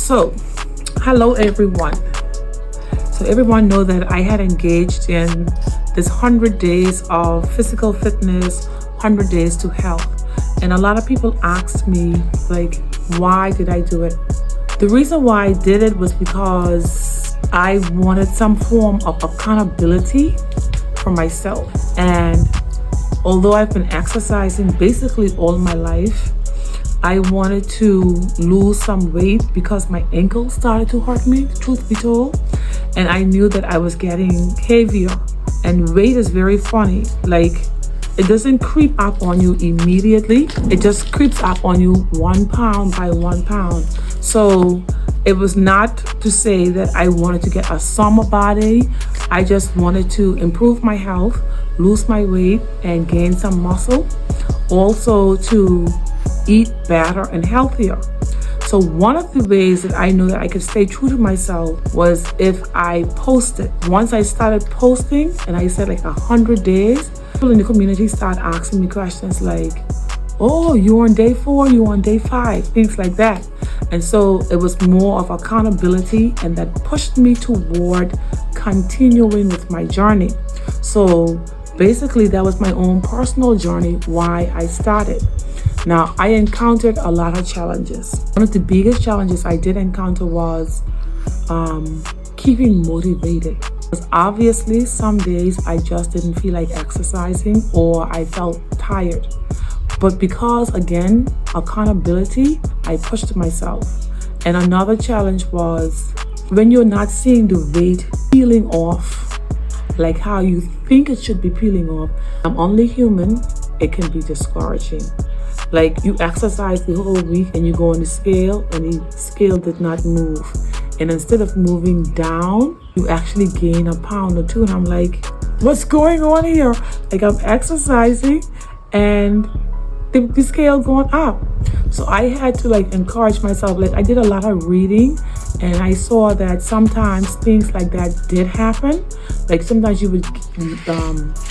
So, hello everyone. So everyone know that I had engaged in this 100 days of physical fitness, 100 days to health. And a lot of people asked me, like, why did I do it? The reason why I did it was because I wanted some form of accountability for myself. And although I've been exercising basically all my life, I wanted to lose some weight because my ankles started to hurt me, truth be told. And I knew that I was getting heavier. And weight is very funny. Like, it doesn't creep up on you immediately. It just creeps up on you 1 pound by 1 pound. So it was not to say that I wanted to get a summer body. I just wanted to improve my health, lose my weight, and gain some muscle. Also to eat better and healthier. So one of the ways that I knew that I could stay true to myself was if I posted. Once I started posting and I said like 100 days, people in the community started asking me questions like, oh, you on day 4, you on day 5, things like that. And so it was more of accountability, and that pushed me toward continuing with my journey. So basically that was my own personal journey, why I started. Now, I encountered a lot of challenges. One of the biggest challenges I did encounter was keeping motivated. Because obviously, some days I just didn't feel like exercising or I felt tired. But because, again, accountability, I pushed myself. And another challenge was when you're not seeing the weight peeling off, like how you think it should be peeling off. I'm only human, it can be discouraging. Like, you exercise the whole week and you go on the scale and the scale did not move. And instead of moving down, you actually gain a pound or 2. And I'm like, what's going on here? Like, I'm exercising and the scale going up. So I had to encourage myself. Like, I did a lot of reading and I saw that sometimes things like that did happen. Like, sometimes you would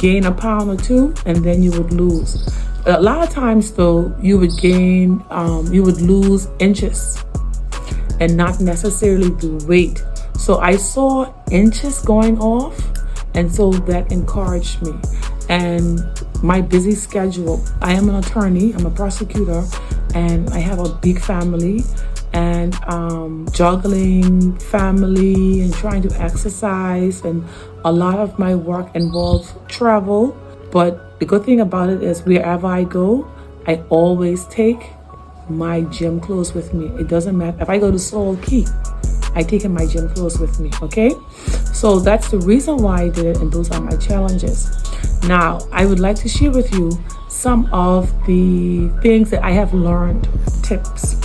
gain a pound or 2 and then you would lose. A lot of times though, you would lose inches and not necessarily the weight. So I saw inches going off, and so that encouraged me. And my busy schedule, I am an attorney, I'm a prosecutor, and I have a big family, and juggling family and trying to exercise, and a lot of my work involves travel. But the good thing about it is wherever I go, I always take my gym clothes with me. It doesn't matter. If I go to Seoul Key, I take my gym clothes with me, okay? So that's the reason why I did it, and those are my challenges. Now, I would like to share with you some of the things that I have learned, tips.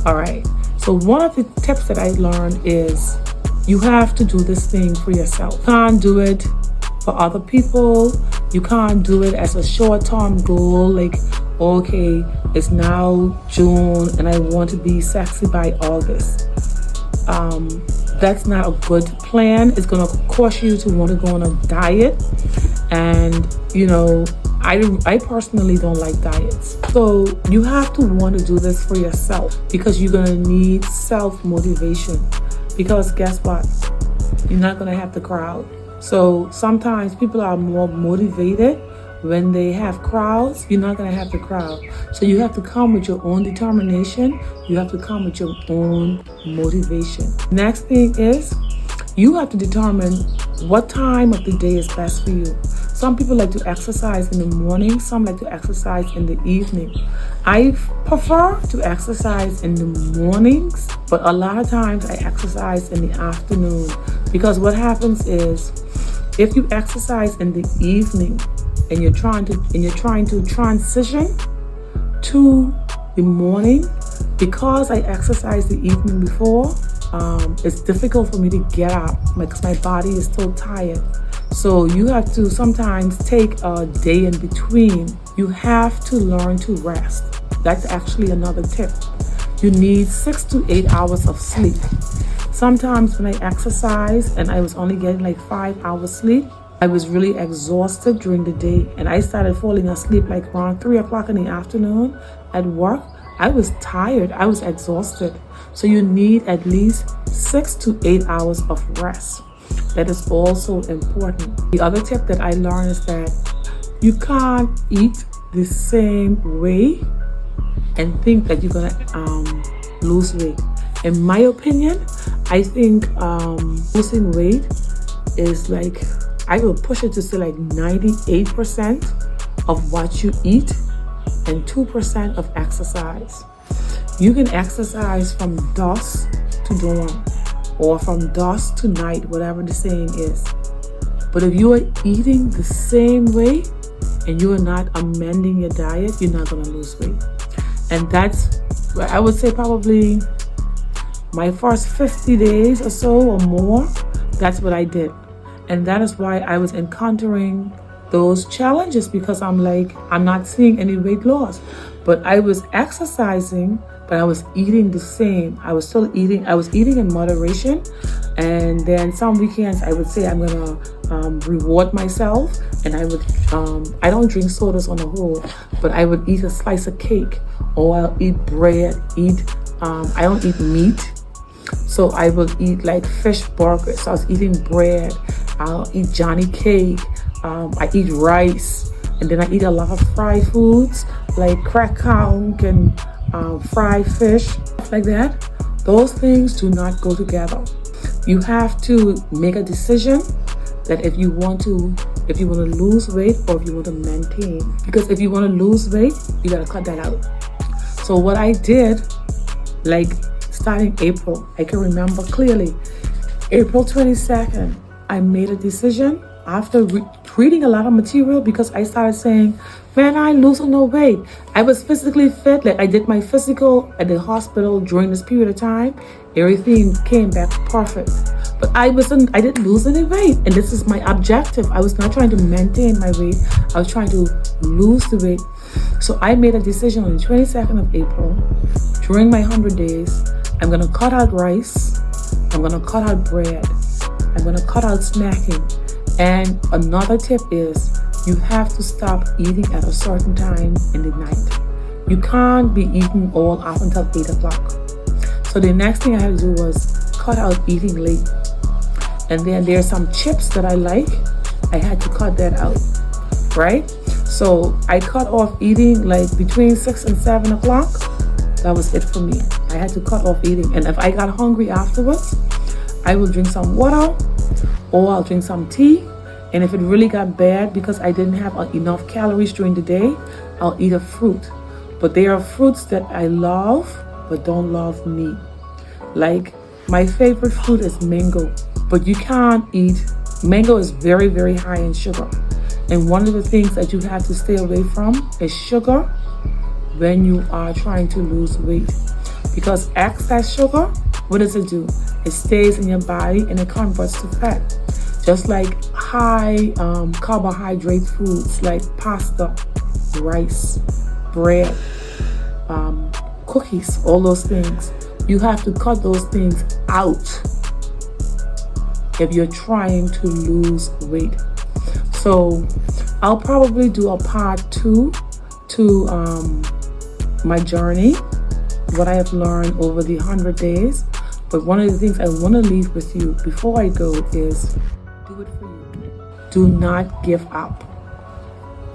All right. So one of the tips that I learned is you have to do this thing for yourself. You can't do it for other people. You can't do it as a short-term goal, like, okay, it's now June and I want to be sexy by August. That's not a good plan. It's going to cause you to want to go on a diet. And, I personally don't like diets. So you have to want to do this for yourself, because you're going to need self-motivation. Because guess what? You're not going to have the crowd. So sometimes people are more motivated when they have crowds. You're not going to have the crowd. So you have to come with your own determination. You have to come with your own motivation. Next thing is you have to determine what time of the day is best for you. Some people like to exercise in the morning. Some like to exercise in the evening. I prefer to exercise in the mornings, but a lot of times I exercise in the afternoon, because what happens is if you exercise in the evening and you're trying to transition to the morning, because I exercised the evening before, it's difficult for me to get up because my body is still tired. So you have to sometimes take a day in between. You have to learn to rest. That's actually another tip. You need 6 to 8 hours of sleep. Sometimes when I exercise and I was only getting 5 hours sleep, I was really exhausted during the day, and I started falling asleep around 3 o'clock in the afternoon at work. I was tired. I was exhausted. So you need at least 6 to 8 hours of rest. That is also important. The other tip that I learned is that you can't eat the same way and think that you're gonna lose weight. In my opinion, I think losing weight is like, I will push it to say like 98% of what you eat and 2% of exercise. You can exercise from dusk to dawn or from dusk to night, whatever the saying is. But if you are eating the same way and you are not amending your diet, you're not gonna lose weight. And that's, I would say, probably my first 50 days or so or more, that's what I did. And that is why I was encountering those challenges, because I'm like, I'm not seeing any weight loss. But I was exercising, but I was eating the same. I was still eating. I was eating in moderation. And then some weekends I would say I'm gonna reward myself, and I would, I don't drink sodas on the whole, but I would eat a slice of cake, or I'll eat bread, I don't eat meat. So I will eat like fish burgers. So I was eating bread. I'll eat Johnny cake. I eat rice, and then I eat a lot of fried foods like crack conch and fried fish, stuff like that. Those things do not go together. You have to make a decision that if you want to lose weight or if you want to maintain. Because if you want to lose weight, you gotta cut that out. So what I did, like starting April, I can remember clearly, April 22nd, I made a decision after reading a lot of material, because I started saying, man, I ain't losing no weight. I was physically fit. Like I did my physical at the hospital during this period of time. Everything came back perfect. But I didn't lose any weight. And this is my objective. I was not trying to maintain my weight. I was trying to lose the weight. So I made a decision on the 22nd of April, during my 100 days, I'm gonna cut out rice. I'm gonna cut out bread. I'm gonna cut out snacking. And another tip is, you have to stop eating at a certain time in the night. You can't be eating all up until 8 o'clock. So the next thing I had to do was cut out eating late. And then there's some chips that I like. I had to cut that out, right? So I cut off eating like between 6 and 7 o'clock. That was it for me. I had to cut off eating. And if I got hungry afterwards, I will drink some water, or I'll drink some tea. And if it really got bad because I didn't have enough calories during the day, I'll eat a fruit. But there are fruits that I love but don't love me. Like my favorite fruit is mango, but you can't eat, mango is very, very high in sugar. And one of the things that you have to stay away from is sugar when you are trying to lose weight. Because excess sugar, what does it do? It stays in your body and it converts to fat. Just like high carbohydrate foods like pasta, rice, bread, cookies, all those things. You have to cut those things out if you're trying to lose weight. So I'll probably do a part 2 to my journey, what I have learned over the 100 days. But one of the things I want to leave with you before I go is, do it for you. Do not give up.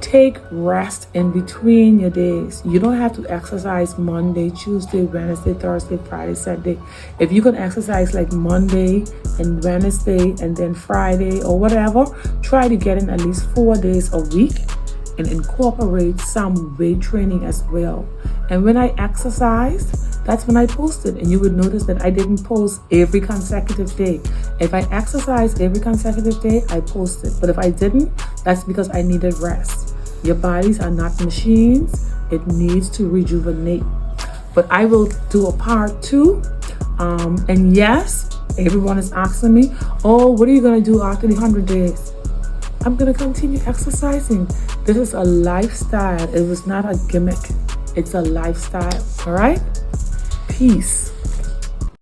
Take rest in between your days. You don't have to exercise Monday, Tuesday, Wednesday, Thursday, Friday, Saturday. If you can exercise like Monday and Wednesday and then Friday or whatever, try to get in at least 4 days a week and incorporate some weight training as well. And when I exercised, that's when I posted, and you would notice that I didn't post every consecutive day. If I exercised every consecutive day, I posted. But if I didn't, that's because I needed rest. Your bodies are not machines. It needs to rejuvenate. But I will do a part 2. And yes, everyone is asking me, oh, what are you going to do after the 100 days? I'm going to continue exercising. This is a lifestyle. It was not a gimmick. It's a lifestyle. All right? Peace.